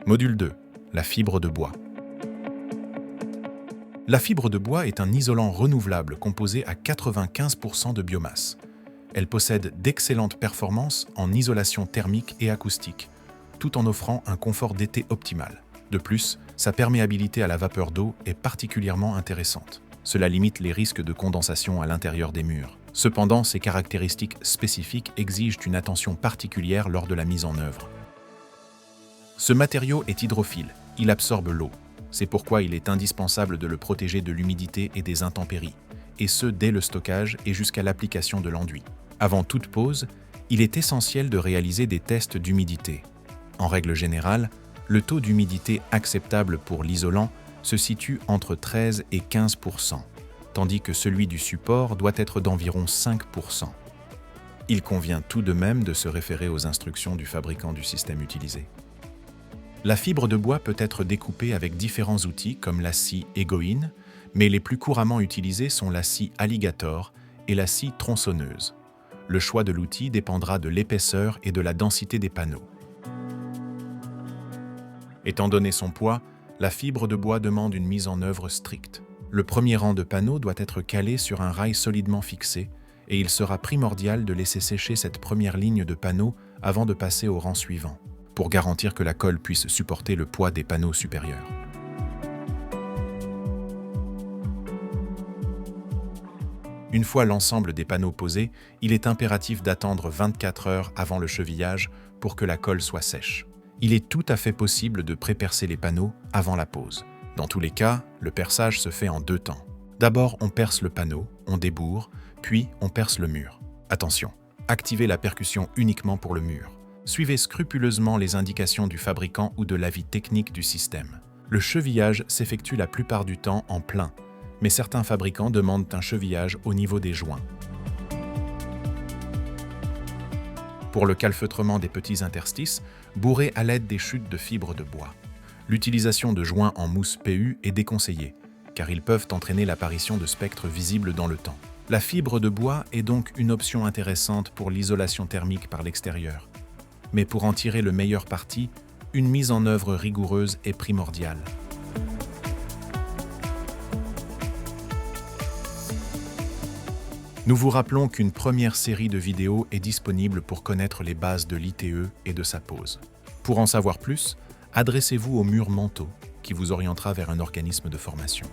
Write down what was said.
Module 2. La fibre de bois. La fibre de bois est un isolant renouvelable composé à 95% de biomasse. Elle possède d'excellentes performances en isolation thermique et acoustique, tout en offrant un confort d'été optimal. De plus, sa perméabilité à la vapeur d'eau est particulièrement intéressante. Cela limite les risques de condensation à l'intérieur des murs. Cependant, ces caractéristiques spécifiques exigent une attention particulière lors de la mise en œuvre. Ce matériau est hydrophile, il absorbe l'eau. C'est pourquoi il est indispensable de le protéger de l'humidité et des intempéries, et ce dès le stockage et jusqu'à l'application de l'enduit. Avant toute pose, il est essentiel de réaliser des tests d'humidité. En règle générale, le taux d'humidité acceptable pour l'isolant se situe entre 13 et 15%, tandis que celui du support doit être d'environ 5%. Il convient tout de même de se référer aux instructions du fabricant du système utilisé. La fibre de bois peut être découpée avec différents outils comme la scie Egoin, mais les plus couramment utilisés sont la scie Alligator et la scie tronçonneuse. Le choix de l'outil dépendra de l'épaisseur et de la densité des panneaux. Étant donné son poids, la fibre de bois demande une mise en œuvre stricte. Le premier rang de panneaux doit être calé sur un rail solidement fixé et il sera primordial de laisser sécher cette première ligne de panneaux avant de passer au rang suivant, pour garantir que la colle puisse supporter le poids des panneaux supérieurs. Une fois l'ensemble des panneaux posés, il est impératif d'attendre 24 heures avant le chevillage pour que la colle soit sèche. Il est tout à fait possible de pré-percer les panneaux avant la pose. Dans tous les cas, le perçage se fait en 2 temps. D'abord, on perce le panneau, on débourre, puis on perce le mur. Attention, activez la percussion uniquement pour le mur. Suivez scrupuleusement les indications du fabricant ou de l'avis technique du système. Le chevillage s'effectue la plupart du temps en plein, mais certains fabricants demandent un chevillage au niveau des joints. Pour le calfeutrement des petits interstices, bourrez à l'aide des chutes de fibres de bois. L'utilisation de joints en mousse PU est déconseillée, car ils peuvent entraîner l'apparition de spectres visibles dans le temps. La fibre de bois est donc une option intéressante pour l'isolation thermique par l'extérieur. Mais pour en tirer le meilleur parti, une mise en œuvre rigoureuse est primordiale. Nous vous rappelons qu'une première série de vidéos est disponible pour connaître les bases de l'ITE et de sa pose. Pour en savoir plus, adressez-vous au mur Manteau, qui vous orientera vers un organisme de formation.